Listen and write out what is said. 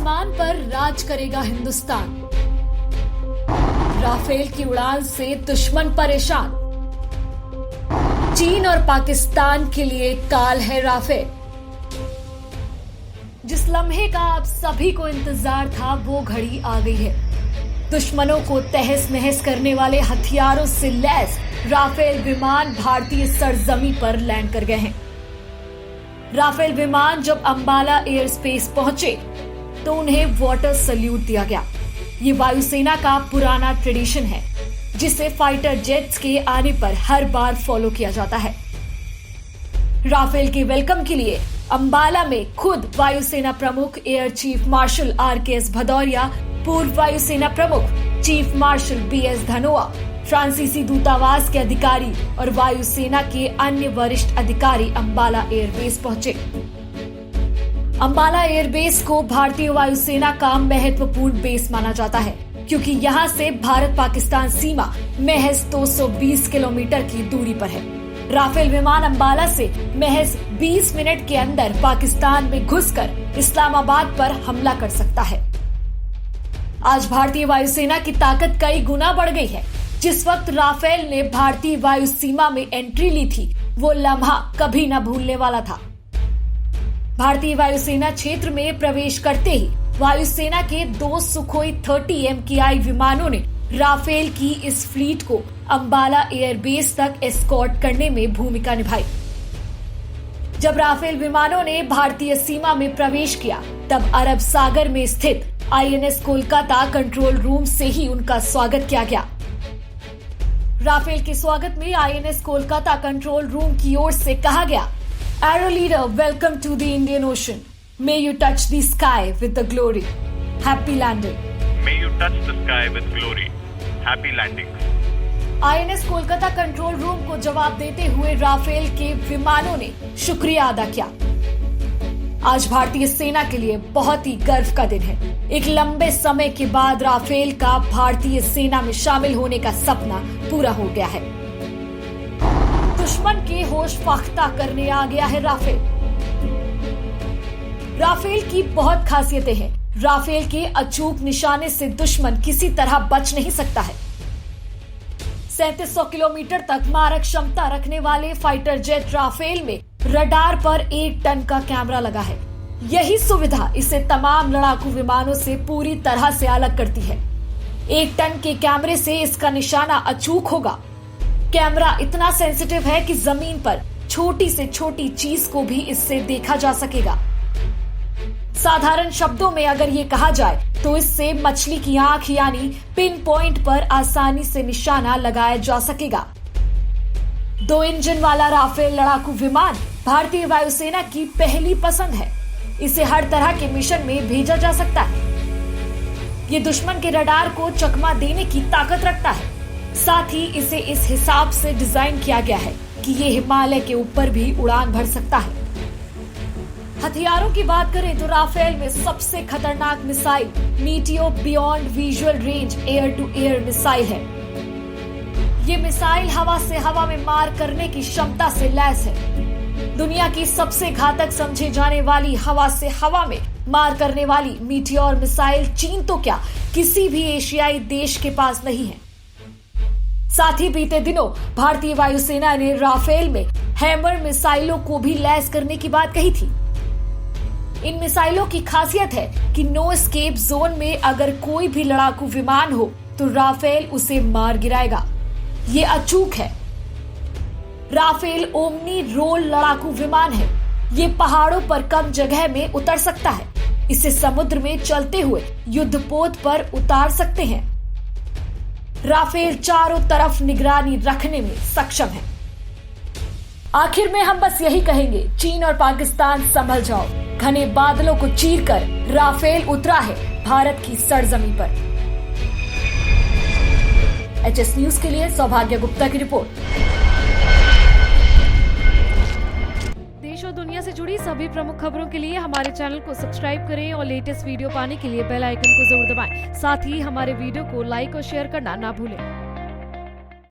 आसमान पर राज करेगा हिंदुस्तान। राफेल की उड़ान से दुश्मन परेशान। चीन और पाकिस्तान के लिए काल है राफेल। जिस लम्हे का आप सभी को इंतजार था वो घड़ी आ गई है। दुश्मनों को तहस नहस करने वाले हथियारों से लैस राफेल विमान भारतीय सरजमी पर लैंड कर गए हैं। राफेल विमान जब अंबाला एयर स्पेस पहुंचे तो उन्हें वाटर सल्यूट दिया गया। ये वायुसेना का पुराना ट्रेडिशन है जिसे फाइटर जेट्स के आने पर हर बार फॉलो किया जाता है। राफेल के वेलकम के लिए अंबाला में खुद वायुसेना प्रमुख air chief marshal RKS Bhadauria, पूर्व वायुसेना प्रमुख चीफ मार्शल BS धनोआ, फ्रांसीसी दूतावास के अधिकारी और वायुसेना के अन्य वरिष्ठ अधिकारी अंबाला एयरबेस पहुंचे। अंबाला एयरबेस को भारतीय वायुसेना का महत्वपूर्ण बेस माना जाता है क्योंकि यहां से भारत पाकिस्तान सीमा महज 220 किलोमीटर की दूरी पर है। राफेल विमान अंबाला से महज 20 मिनट के अंदर पाकिस्तान में घुसकर इस्लामाबाद पर हमला कर सकता है। आज भारतीय वायुसेना की ताकत कई गुना बढ़ गई है। जिस वक्त राफेल ने भारतीय वायु सीमा में एंट्री ली थी वो लम्हा कभी न भूलने वाला था। भारतीय वायुसेना क्षेत्र में प्रवेश करते ही वायुसेना के 2 सुखोई 30 MKI विमानों ने राफेल की इस फ्लीट को अंबाला एयरबेस तक एस्कॉर्ट करने में भूमिका निभाई। जब राफेल विमानों ने भारतीय सीमा में प्रवेश किया तब अरब सागर में स्थित INS कोलकाता कंट्रोल रूम से ही उनका स्वागत किया गया। राफेल के स्वागत में INS कोलकाता कंट्रोल रूम की ओर से कहा गया, Aero leader, welcome to the Indian Ocean. May you touch the sky with the glory. Happy landing. May you touch the sky with glory. Happy landing. INS Kolkata control room को जवाब देते हुए Rafale के विमानों ने शुक्रिया अदा किया। आज भारतीय सेना के लिए बहुत ही गर्व का दिन है। एक लंबे समय के बाद राफेल का भारतीय सेना में शामिल होने का सपना पूरा हो गया है। दुश्मन के होश फाख्ता करने आ गया है राफेल। राफेल की बहुत खासियतें हैं। राफेल के अचूक निशाने से दुश्मन किसी तरह बच नहीं सकता है। 3700 किलोमीटर तक मारक क्षमता रखने वाले फाइटर जेट राफेल में रडार पर 1 टन का कैमरा लगा है। यही सुविधा इसे तमाम लड़ाकू विमानों से पूरी तरह से अलग करती है। 1 टन के कैमरे से इसका निशाना अचूक होगा। कैमरा इतना सेंसिटिव है कि जमीन पर छोटी से छोटी चीज को भी इससे देखा जा सकेगा। साधारण शब्दों में अगर ये कहा जाए तो इससे मछली की आंख यानी पिन पॉइंट पर आसानी से निशाना लगाया जा सकेगा। 2 इंजन वाला राफेल लड़ाकू विमान भारतीय वायुसेना की पहली पसंद है। इसे हर तरह के मिशन में भेजा जा सकता है। ये दुश्मन के रडार को चकमा देने की ताकत रखता है। साथ ही इसे इस हिसाब से डिजाइन किया गया है कि ये हिमालय के ऊपर भी उड़ान भर सकता है। हथियारों की बात करें तो राफेल में सबसे खतरनाक missile meteor beyond visual range air to air missile है। ये मिसाइल हवा से हवा में मार करने की क्षमता से लैस है। दुनिया की सबसे घातक समझे जाने वाली हवा से हवा में मार करने वाली मीटियोर मिसाइल चीन तो क्या किसी भी एशियाई देश के पास नहीं है। साथ ही बीते दिनों भारतीय वायुसेना ने राफेल में हैमर मिसाइलों को भी लैस करने की बात कही थी। इन मिसाइलों की खासियत है कि नो एस्केप जोन में अगर कोई भी लड़ाकू विमान हो तो राफेल उसे मार गिराएगा। ये अचूक है। राफेल ओमनी रोल लड़ाकू विमान है। ये पहाड़ों पर कम जगह में उतर सकता है। इसे समुद्र में चलते हुए युद्धपोत पर उतार सकते हैं। राफेल चारों तरफ निगरानी रखने में सक्षम है। आखिर में हम बस यही कहेंगे, चीन और पाकिस्तान संभल जाओ। घने बादलों को चीरकर राफेल उतरा है भारत की सरजमी पर। HS न्यूज के लिए सौभाग्य गुप्ता की रिपोर्ट। देश और दुनिया से जुड़ी सभी प्रमुख खबरों के लिए हमारे चैनल को सब्सक्राइब करें और लेटेस्ट वीडियो पाने के लिए बेल आइकन को जरूर दबाएं। साथ ही हमारे वीडियो को लाइक और शेयर करना ना भूलें।